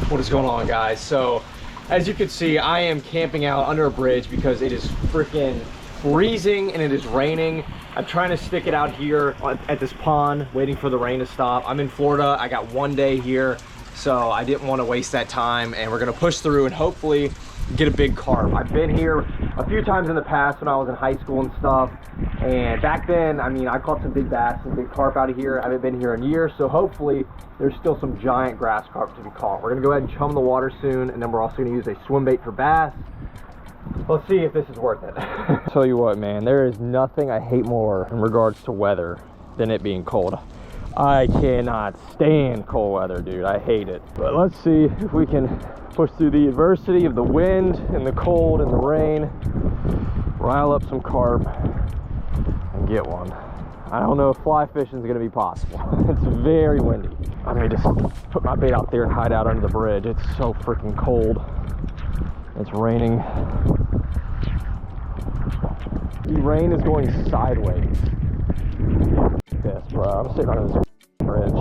What is going on, guys? So as you can see, I am camping out under a bridge because it is freaking freezing and it is raining. I'm trying to stick it out here at this pond, waiting for the rain to stop. I'm in Florida. I got 1 day here, so I didn't want to waste that time, and we're gonna push through and hopefully get a big carp. I've been here a few times in the past when I was in high school and stuff, and back then, I mean, I caught some big bass and big carp out of here. I haven't been here in years, so hopefully there's still some giant grass carp to be caught. We're gonna go ahead and chum the water soon, and then we're also gonna use a swim bait for bass. Let's see if this is worth it. Tell you what, man, there is nothing I hate more in regards to weather than it being cold. I cannot stand cold weather, dude. I hate it. But let's see if we can push through the adversity of the wind and the cold and the rain, rile up some carp, and get one. I don't know if fly fishing is going to be possible. It's very windy. I may just put my bait out there and hide out under the bridge. It's so freaking cold. It's raining. The rain is going sideways. This, bro. I'm sitting under this bridge.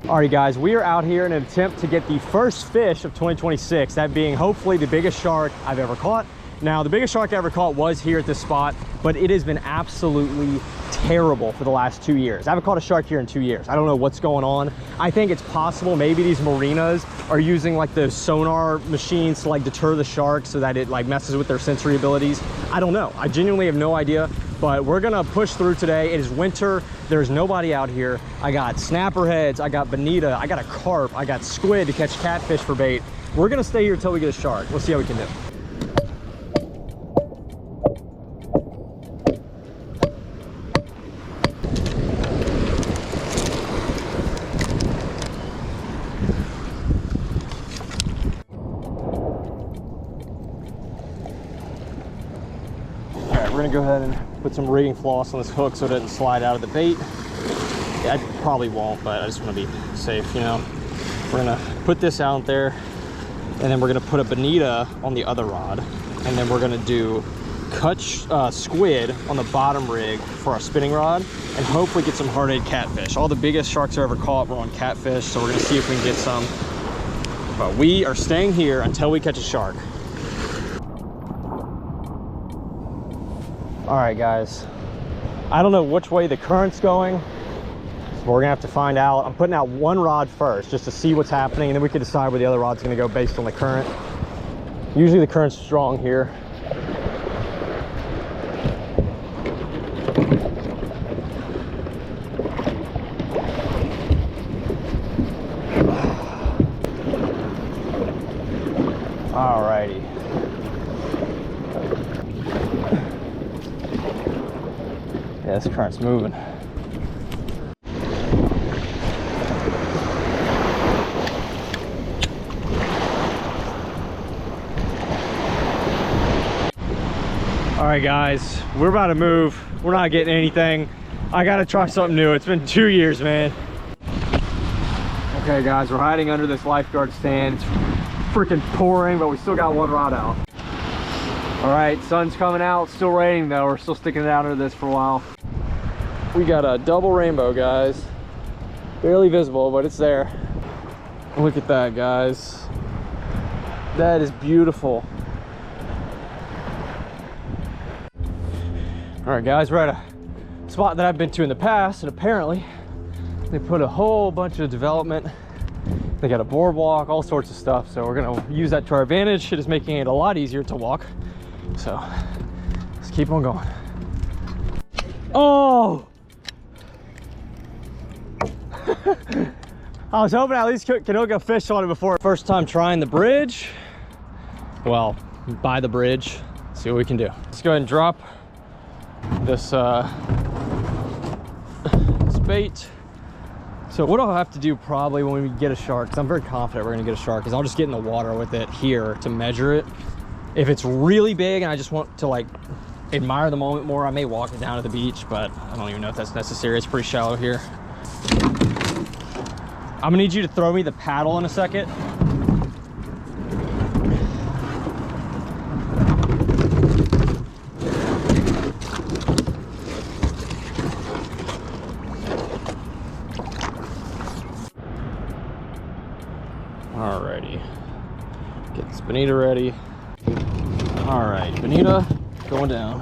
Alright guys, we are out here in an attempt to get the first fish of 2026, that being hopefully the biggest shark I've ever caught. Now, the biggest shark I ever caught was here at this spot, but it has been absolutely terrible for the last 2 years. I haven't caught a shark here in 2 years. I don't know what's going on. I think it's possible maybe these marinas are using like the sonar machines to like deter the sharks so that it like messes with their sensory abilities. I don't know. I genuinely have no idea, but we're gonna push through today. It is winter. There's nobody out here. I got snapper heads, I got bonita, I got a carp, I got squid to catch catfish for bait. We're gonna stay here until we get a shark. We'll see how we can do. We're gonna go ahead and put some rigging floss on this hook so it doesn't slide out of the bait. Yeah, I probably won't, but I just want to be safe, you know. We're gonna put this out there, and then we're gonna put a bonita on the other rod, and then we're gonna do cut squid on the bottom rig for our spinning rod, and hopefully get some hard-eyed catfish. All the biggest sharks I ever caught were on catfish, so we're gonna see if we can get some. But we are staying here until we catch a shark. All right, guys, I don't know which way the current's going, but we're gonna have to find out. I'm putting out one rod first just to see what's happening, and then we can decide where the other rod's gonna go based on the current. Usually the current's strong here. All righty. Yeah, this current's moving. All right, guys, we're about to move. We're not getting anything. I gotta try something new. It's been 2 years, man. Okay, guys, we're hiding under this lifeguard stand. It's freaking pouring, but we still got one rod out. All right, sun's coming out. Still raining though. We're still sticking it out under this for a while. We got a double rainbow, guys. Barely visible, but it's there. Look at that, guys. That is beautiful. All right, guys, we're at a spot that I've been to in the past, and apparently they put a whole bunch of development. They got a boardwalk, all sorts of stuff. So we're gonna use that to our advantage. It is making it a lot easier to walk. So let's keep on going. Oh! I was hoping I at least could hook a fish on it before. First time trying the bridge. Well, by the bridge. See what we can do. Let's go ahead and drop this bait. So what I'll have to do probably when we get a shark, because I'm very confident we're gonna get a shark, is I'll just get in the water with it here to measure it. If it's really big and I just want to like admire the moment more, I may walk it down to the beach, but I don't even know if that's necessary. It's pretty shallow here. I'm gonna need you to throw me the paddle in a second. Bonita ready. All right, Bonita going down.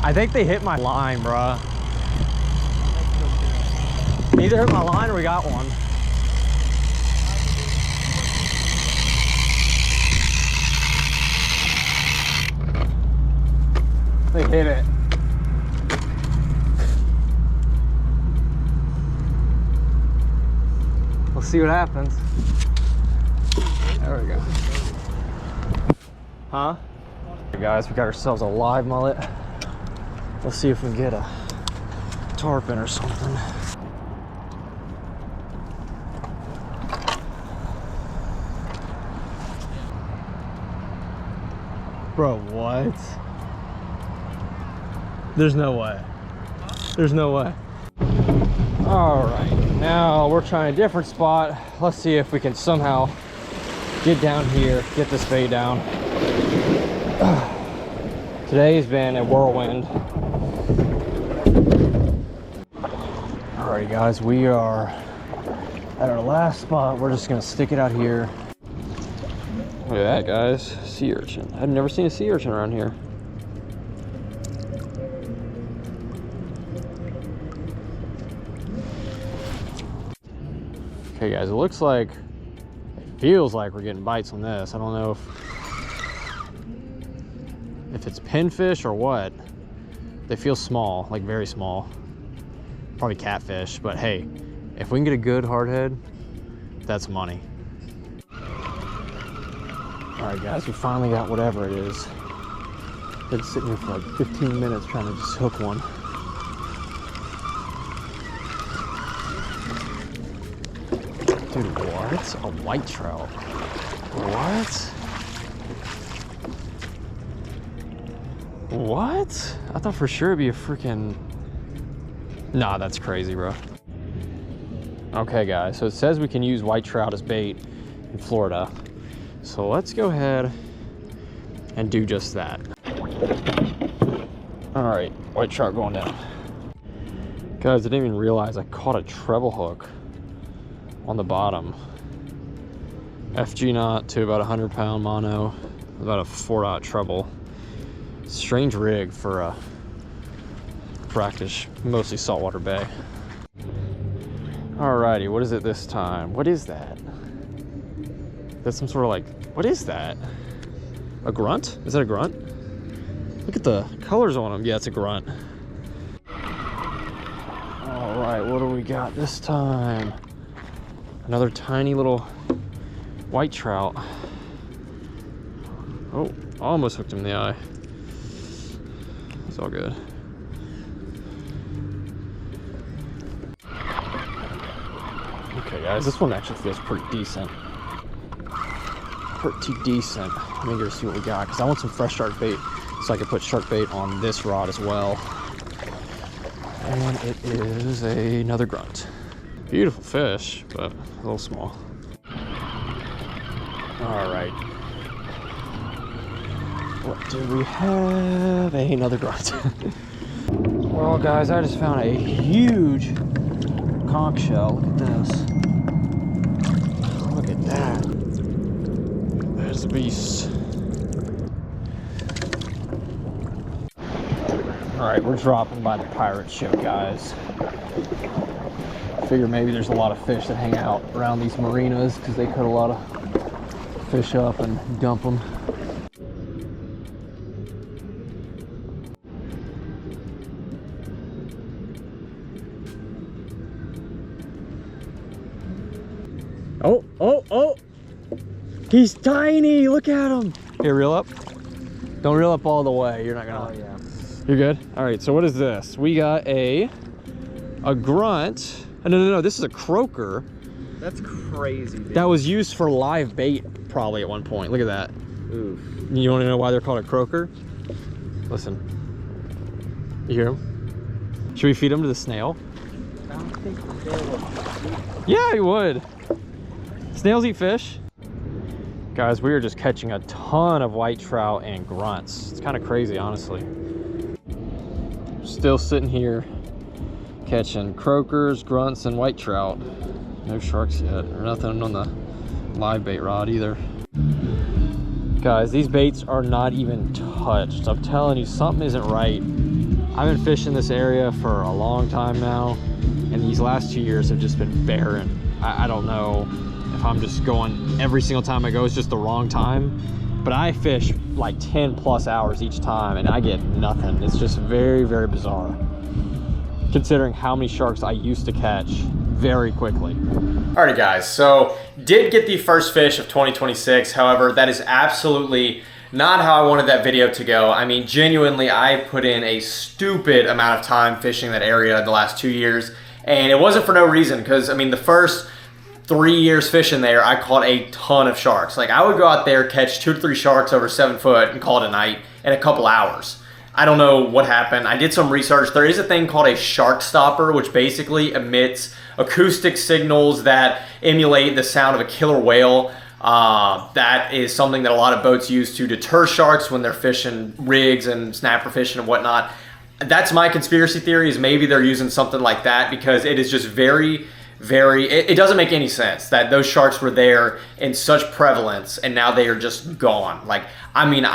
I think they hit my line, bruh. Either hit my line or we got one. They hit it. We'll see what happens. There we go. Huh? All right, guys, we got ourselves a live mullet. Let's see if we can get a tarpon or something. Bro, what? There's no way. There's no way. All right, now we're trying a different spot. Let's see if we can somehow get down here, get this bait down. Today's been a whirlwind. All right, guys, we are at our last spot. We're just gonna stick it out here. Look at that, guys, sea urchin. I've never seen a sea urchin around here. Okay, guys, it looks like, it feels like we're getting bites on this. I don't know if it's pinfish or what. They feel small, like very small. Probably catfish, but hey, if we can get a good hardhead, that's money. All right, guys, we finally got whatever it is. Been sitting here for like 15 minutes trying to just hook one. Dude, what? A white trout. What? What? I thought for sure it'd be a freaking... Nah, that's crazy, bro. Okay, guys, so it says we can use white trout as bait in Florida. So let's go ahead and do just that. All right, white trout going down. Guys, I didn't even realize I caught a treble hook on the bottom. FG knot to about 100-pound mono, about a 4-aught treble. Strange rig for a practice, mostly saltwater bay. Alrighty, what is it this time? What is that? That's some sort of like, what is that? A grunt? Is that a grunt? Look at the colors on them. Yeah, it's a grunt. All right, what do we got this time? Another tiny little white trout. Oh, almost hooked him in the eye. It's all good. Okay, guys, this one actually feels pretty decent. Pretty decent. Let me go see what we got, because I want some fresh shark bait so I can put shark bait on this rod as well. And it is another grunt. Beautiful fish, but a little small. All right. What do we have? Another grunt. Well, guys, I just found a huge conch shell. Look at this. Look at that. There's a beast. All right, we're dropping by the pirate ship, guys. Figure maybe there's a lot of fish that hang out around these marinas because they cut a lot of fish up and dump them. Oh, oh, oh! He's tiny! Look at him! Here, reel up. Don't reel up all the way. You're not gonna... Oh, yeah. You're good? All right, so what is this? We got a grunt. Oh, no, this is a croaker. That's crazy, dude. That was used for live bait probably at one point. Look at that. Oof. You want to know why they're called a croaker? Listen. You hear him? Should we feed him to the snail? I don't think the snail would. Yeah, he would. Snails eat fish. Guys, we are just catching a ton of white trout and grunts. It's kind of crazy, honestly. Still sitting here catching croakers, grunts, and white trout. No sharks yet, or nothing on the live bait rod either. Guys, these baits are not even touched. I'm telling you, something isn't right. I've been fishing this area for a long time now, and these last 2 years have just been barren. I don't know if I'm just going every single time I go, it's just the wrong time. But I fish like 10 plus hours each time and I get nothing. It's just very, very bizarre, considering how many sharks I used to catch very quickly. Alrighty guys, so did get the first fish of 2026. However, that is absolutely not how I wanted that video to go. I mean, genuinely, I put in a stupid amount of time fishing that area the last 2 years, and it wasn't for no reason, because I mean, the first 3 years fishing there, I caught a ton of sharks. Like, I would go out there, catch 2 to 3 sharks over 7 foot and call it a night in a couple hours. I don't know what happened. I did some research. There is a thing called a shark stopper, which basically emits acoustic signals that emulate the sound of a killer whale. That is something that a lot of boats use to deter sharks when they're fishing rigs and snapper fishing and whatnot. That's my conspiracy theory, is maybe they're using something like that, because it is just very, it doesn't make any sense that those sharks were there in such prevalence and now they are just gone. Like, I mean,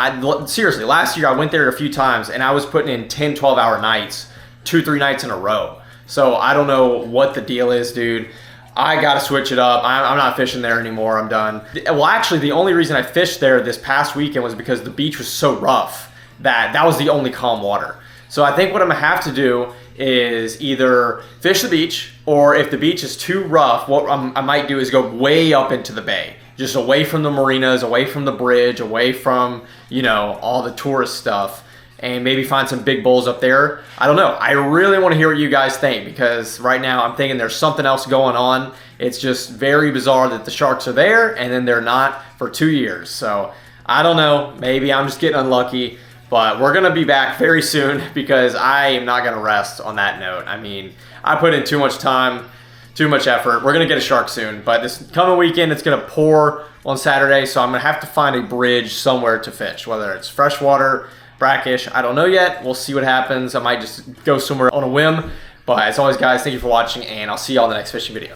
seriously, last year I went there a few times and I was putting in 10, 12-hour nights, 2-3 nights in a row. So I don't know what the deal is, dude. I gotta switch it up. I'm not fishing there anymore. I'm done. Well, actually, the only reason I fished there this past weekend was because the beach was so rough that was the only calm water. So I think what I'm gonna have to do is either fish the beach, or if the beach is too rough, what I might do is go way up into the bay, just away from the marinas, away from the bridge, away from, you know, all the tourist stuff, and maybe find some big bulls up there. I don't know. I really want to hear what you guys think, because right now I'm thinking there's something else going on. It's just very bizarre that the sharks are there and then they're not for 2 years. So I don't know. Maybe I'm just getting unlucky. But we're going to be back very soon, because I am not going to rest on that note. I mean, I put in too much time, too much effort. We're going to get a shark soon. But this coming weekend, it's going to pour on Saturday. So I'm going to have to find a bridge somewhere to fish, whether it's freshwater, brackish. I don't know yet. We'll see what happens. I might just go somewhere on a whim. But as always, guys, thank you for watching, and I'll see you all in the next fishing video.